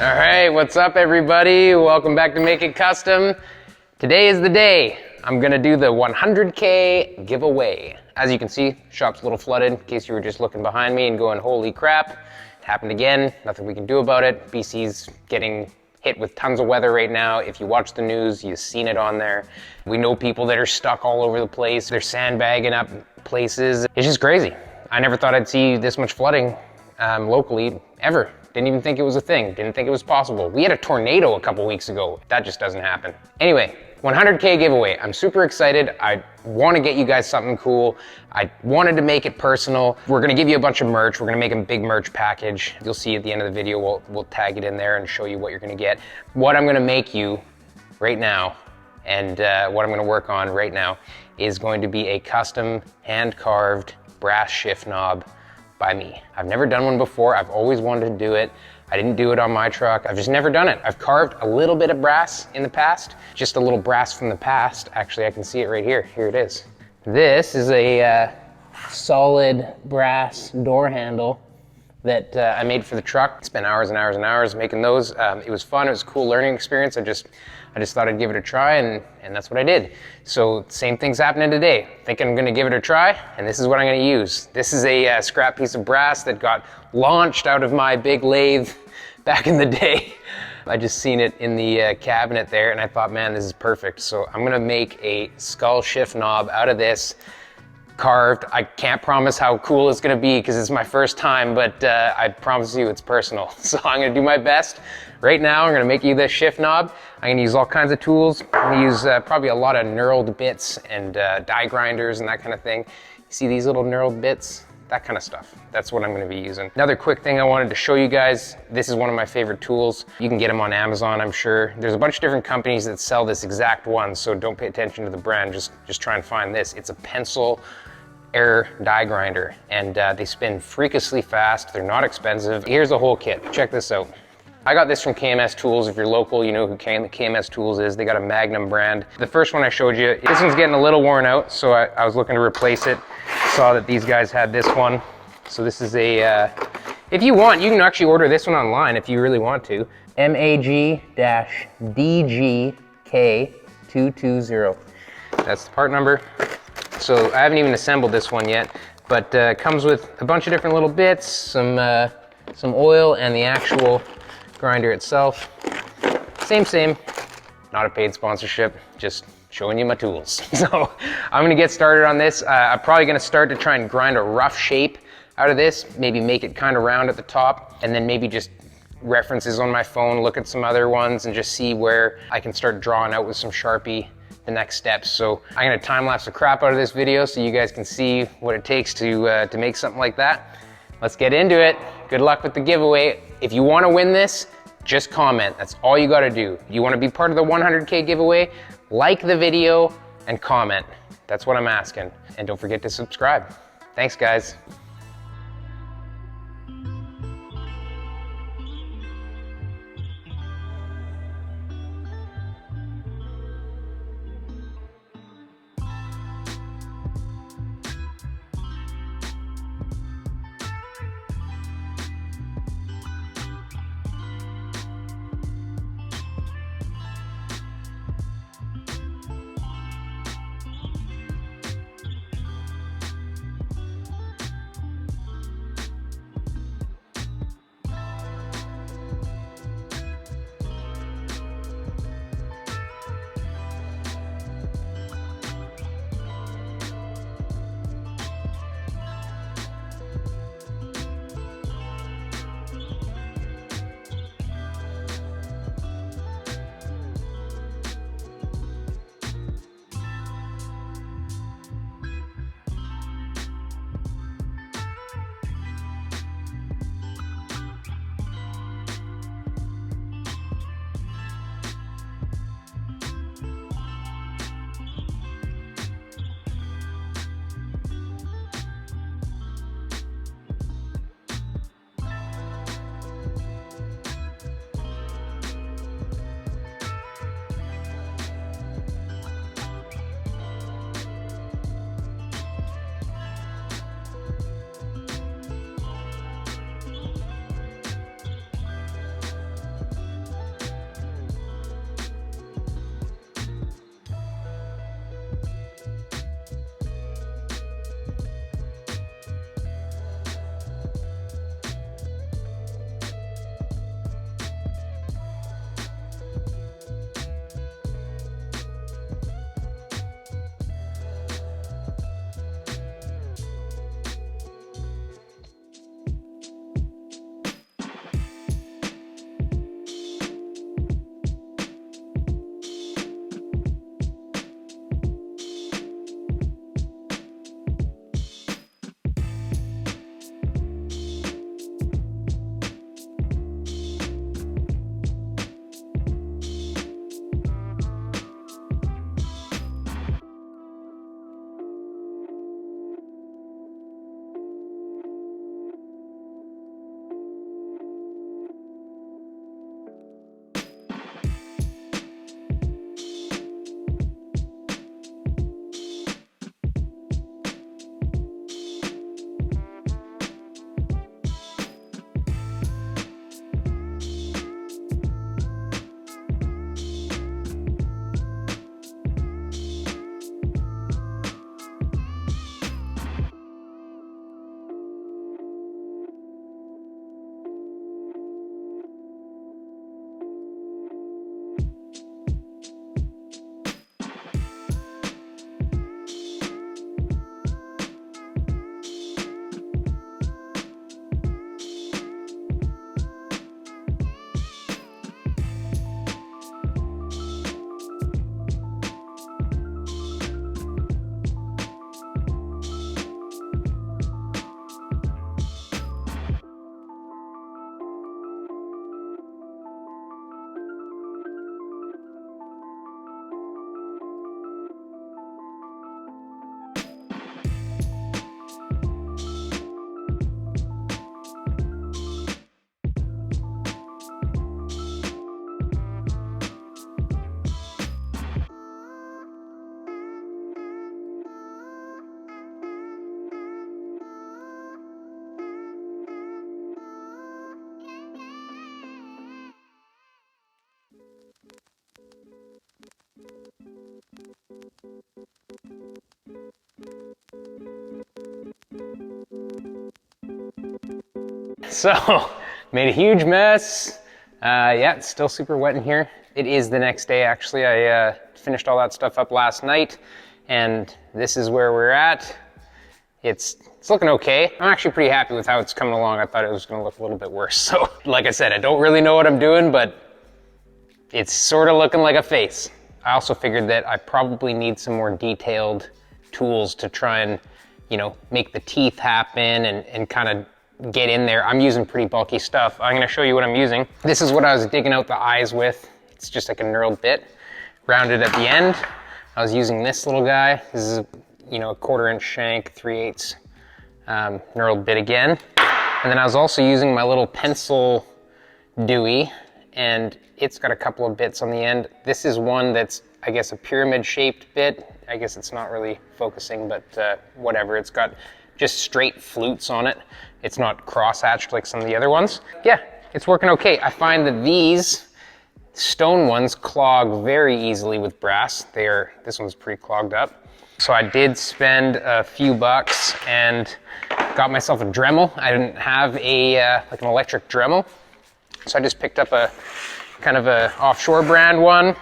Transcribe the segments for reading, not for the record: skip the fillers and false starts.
All right, what's up everybody? Welcome back to Make It Custom. Today is the day. I'm gonna do the 100K giveaway. As you can see, shop's a little flooded in case you were just looking behind me and going, holy crap, it happened again, nothing we can do about it. BC's getting hit with tons of weather right now. If you watch the news, you've seen it on there. We know people that are stuck all over the place. They're sandbagging up places. It's just crazy. I never thought I'd see this much flooding locally, ever. Didn't even think it was a thing. Didn't think it was possible. We had a tornado a couple weeks ago. That just doesn't happen. Anyway, 100K giveaway. I'm super excited. I want to get you guys something cool. I wanted to make it personal. We're gonna give you a bunch of merch. We're gonna make a big merch package. You'll see at the end of the video, we'll tag it in there and show you what you're gonna get. What I'm gonna make you right now, and what I'm gonna work on right now, is going to be a custom hand-carved brass shift knob by me. I've never done one before. I've always wanted to do it. I didn't do it on my truck. I've just never done it. I've carved a little bit of brass in the past, just a little brass from the past. Actually, I can see it right here. Here it is. This is a solid brass door handle that I made for the truck. Spent hours and hours and hours making those. It was fun. It was a cool learning experience. I just thought I'd give it a try, and that's what I did. So same thing's happening today. Thinking I'm gonna give it a try, and this is what I'm gonna use. This is a scrap piece of brass that got launched out of my big lathe back in the day. I just seen it in the cabinet there, and I thought, man, this is perfect. So I'm gonna make a skull shift knob out of this, carved. I can't promise how cool it's gonna be because it's my first time, but I promise you it's personal. So I'm gonna do my best. Right now, I'm gonna make you this shift knob. I'm gonna use all kinds of tools. I'm gonna use probably a lot of knurled bits and die grinders and that kind of thing. You see these little knurled bits? That kind of stuff. That's what I'm gonna be using. Another quick thing I wanted to show you guys. This is one of my favorite tools. You can get them on Amazon, I'm sure. There's a bunch of different companies that sell this exact one, so don't pay attention to the brand, just try and find this. It's a pencil air die grinder, and they spin freakishly fast. They're not expensive. Here's the whole kit. Check this out. I got this from KMS Tools. If you're local, you know who KMS Tools is. They got a Magnum brand. The first one I showed you, this one's getting a little worn out, so I was looking to replace it. Saw that these guys had this one. So this is a, if you want, you can actually order this one online if you really want to. MAG-DGK220. That's the part number. So I haven't even assembled this one yet, but it comes with a bunch of different little bits, some oil, and the actual grinder itself. Same. Not a paid sponsorship, just showing you my tools. So I'm gonna get started on this. I'm probably gonna start to try and grind a rough shape out of this, maybe make it kind of round at the top, and then maybe just references on my phone, look at some other ones, and just see where I can start drawing out with some Sharpie the next steps. So I'm gonna time-lapse the crap out of this video so you guys can see what it takes to make something like that. Let's get into it. Good luck with the giveaway. If you wanna win this, just comment. That's all you gotta do. You wanna be part of the 100K giveaway? Like the video and comment. That's what I'm asking. And don't forget to subscribe. Thanks, guys. So made a huge mess. Yeah, it's still super wet in here. It is the next day, actually. I finished all that stuff up last night, and this is where we're at. It's looking okay. I'm actually pretty happy with how it's coming along. I thought it was gonna look a little bit worse. So like I said, I don't really know what I'm doing, but it's sort of looking like a face. I also figured that I probably need some more detailed tools to try and, you know, make the teeth happen and kind of get in there. I'm using pretty bulky stuff. I'm gonna show you what I'm using. This is what I was digging out the eyes with. It's just like a knurled bit, rounded at the end. I was using this little guy. This is, you know, a 1/4 inch shank, 3/8 knurled bit again. And then I was also using my little pencil Dewey, and it's got a couple of bits on the end. This is one that's, I guess, a pyramid shaped bit. I guess it's not really focusing, but whatever. It's got just straight flutes on it. It's not cross-hatched like some of the other ones. Yeah, it's working okay. I find that these stone ones clog very easily with brass. This one's pretty clogged up. So I did spend a few bucks and got myself a Dremel. I didn't have like an electric Dremel. So I just picked up a kind of a offshore brand one.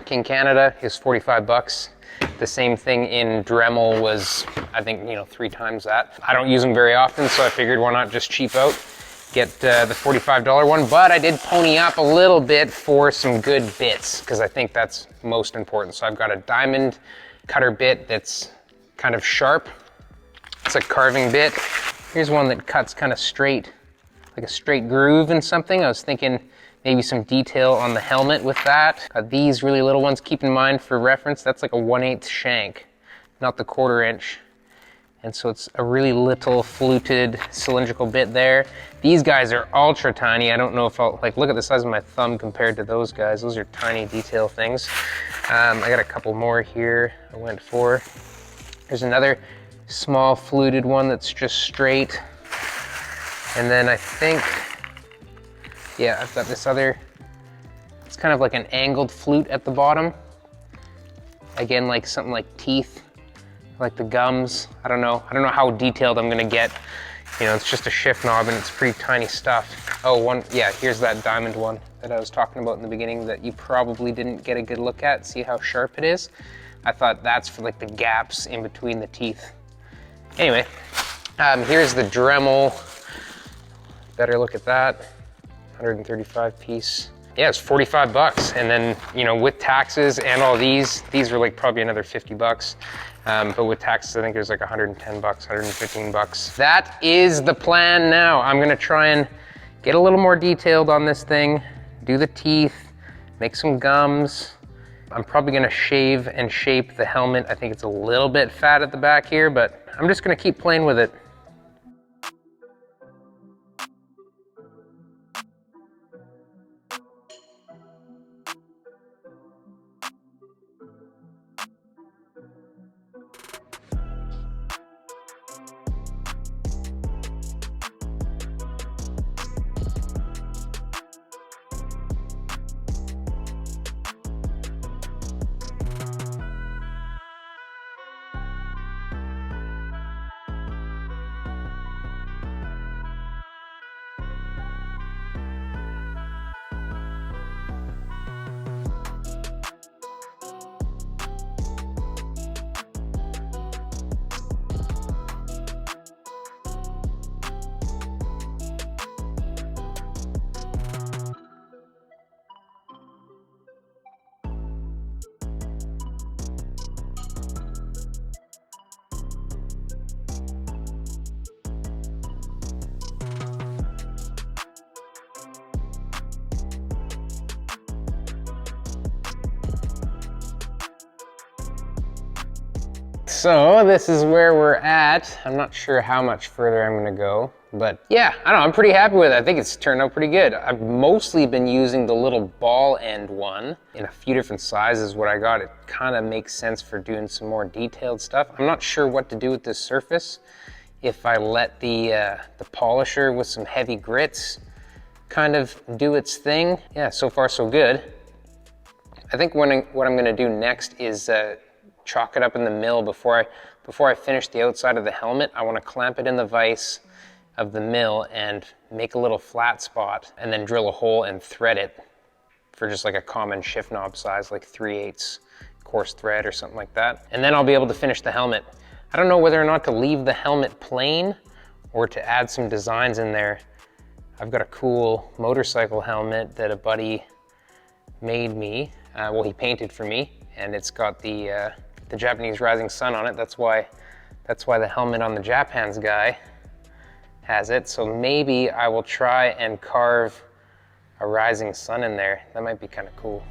King Canada is 45 bucks. The same thing in Dremel was, I think, you know, 3 times that. I don't use them very often, so I figured why not just cheap out, get the $45 one. But I did pony up a little bit for some good bits, because I think that's most important. So I've got a diamond cutter bit that's kind of sharp. It's a carving bit. Here's one that cuts kind of straight, like a straight groove in something. I was thinking maybe some detail on the helmet with that. Got these really little ones. Keep in mind for reference, that's like a 1/8 shank, not the 1/4 inch. And so it's a really little fluted cylindrical bit there. These guys are ultra tiny. I don't know if I'll, like, look at the size of my thumb compared to those guys. Those are tiny detail things. I got a couple more here I went for. There's another small fluted one that's just straight. And then I think, yeah, I've got this other, it's kind of like an angled flute at the bottom. Again, like something like teeth, like the gums. I don't know how detailed I'm gonna get. You know, it's just a shift knob and it's pretty tiny stuff. Oh, yeah, here's that diamond one that I was talking about in the beginning that you probably didn't get a good look at. See how sharp it is? I thought that's for like the gaps in between the teeth. Anyway, here's the Dremel. Better look at that. 135 piece. Yeah, it's 45 bucks. And then, you know, with taxes and all these were like probably another 50 bucks. But with taxes, I think there's like 110 bucks, 115 bucks. That is the plan now. I'm gonna try and get a little more detailed on this thing, do the teeth, make some gums. I'm probably gonna shave and shape the helmet. I think it's a little bit fat at the back here, but I'm just gonna keep playing with it. So this is where we're at. I'm not sure how much further I'm gonna go, but yeah, I don't know, I'm pretty happy with it. I think it's turned out pretty good. I've mostly been using the little ball end one in a few different sizes. What I got, it kind of makes sense for doing some more detailed stuff. I'm not sure what to do with this surface. If I let the polisher with some heavy grits kind of do its thing. Yeah, so far so good. I think what I'm gonna do next is chalk it up in the mill before I finish the outside of the helmet. I want to clamp it in the vise, of the mill and make a little flat spot and then drill a hole and thread it for just like a common shift knob size, like 3/8 coarse thread or something like that. And then I'll be able to finish the helmet. I don't know whether or not to leave the helmet plain or to add some designs in there. I've got a cool motorcycle helmet that a buddy made me. Well, he painted for me, and it's got the Japanese rising sun on it. That's why the helmet on the Japhands guy has it. So maybe I will try and carve a rising sun in there. That might be kind of cool.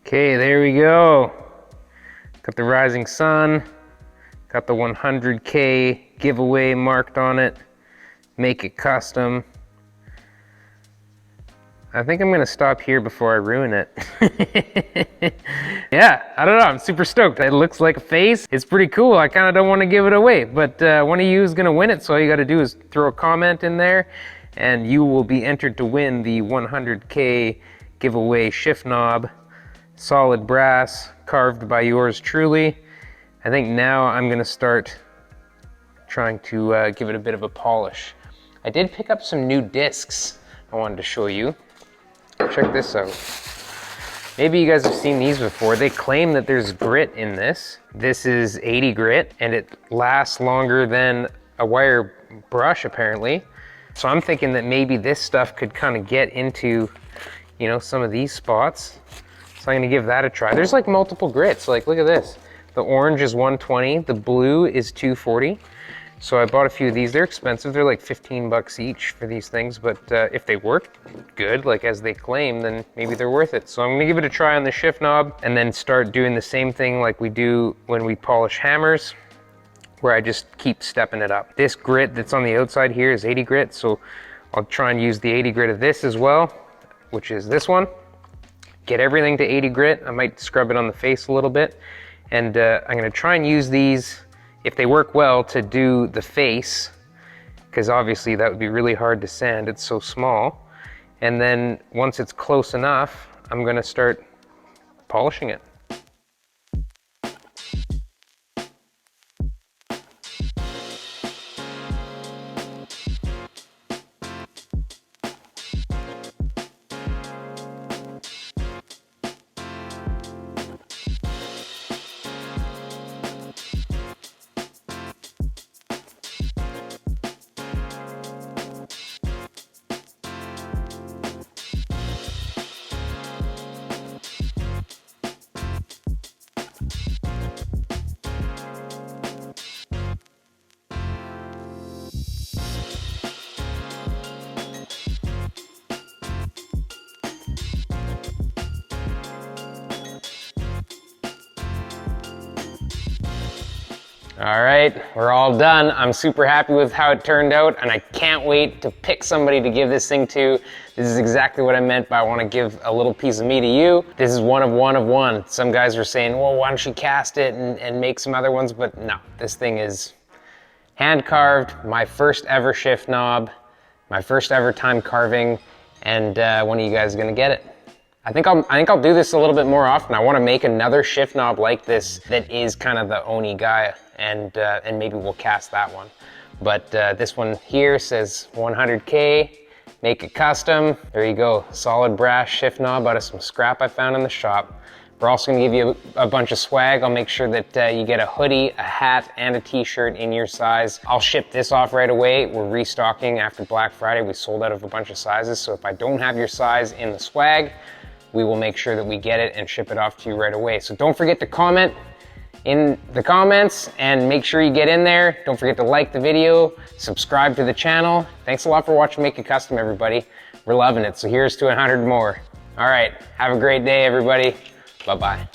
Okay, there we go. Got the rising sun, got the 100K giveaway marked on it. Make it custom. I think I'm gonna stop here before I ruin it. Yeah, I don't know, I'm super stoked. It looks like a face. It's pretty cool. I kind of don't want to give it away, but one of you is gonna win it, so all you gotta do is throw a comment in there and you will be entered to win the 100K giveaway shift knob. Solid brass, carved by yours truly. I think now I'm gonna start trying to give it a bit of a polish. I did pick up some new discs I wanted to show you. Check this out. Maybe you guys have seen these before. They claim that there's grit in this. This is 80 grit and it lasts longer than a wire brush apparently. So I'm thinking that maybe this stuff could kind of get into, you know, some of these spots. So I'm gonna give that a try. There's like multiple grits, like look at this. The orange is 120, the blue is 240. So I bought a few of these. They're expensive, they're like 15 bucks each for these things, but if they work good, like as they claim, then maybe they're worth it. So I'm gonna give it a try on the shift knob and then start doing the same thing like we do when we polish hammers. where I just keep stepping it up. This grit that's on the outside here is 80 grit, so I'll try and use the 80 grit of this as well, which is this one. Get everything to 80 grit. I might scrub it on the face a little bit. And I'm gonna try and use these, if they work well, to do the face, because obviously that would be really hard to sand, it's so small. And then once it's close enough, I'm gonna start polishing it. All right, we're all done. I'm super happy with how it turned out, and I can't wait to pick somebody to give this thing to. This is exactly what I meant by I want to give a little piece of me to you. This is one of one. Some guys were saying, well, why don't you cast it and make some other ones? But no, this thing is hand carved, my first ever shift knob, my first ever time carving, and one of you guys is gonna get it. I think I'll do this a little bit more often. I want to make another shift knob like this that is kind of the Oni guy, and maybe we'll cast that one. But this one here says 100K, make it custom. There you go, solid brass shift knob out of some scrap I found in the shop. We're also gonna give you a bunch of swag. I'll make sure that you get a hoodie, a hat, and a t-shirt in your size. I'll ship this off right away. We're restocking after Black Friday. We sold out of a bunch of sizes, so if I don't have your size in the swag, we will make sure that we get it and ship it off to you right away. So don't forget to comment in the comments and make sure you get in there. Don't forget to like the video, subscribe to the channel. Thanks a lot for watching Make It Custom, everybody. We're loving it, so here's to 100 more. All right, have a great day, everybody. Bye-bye.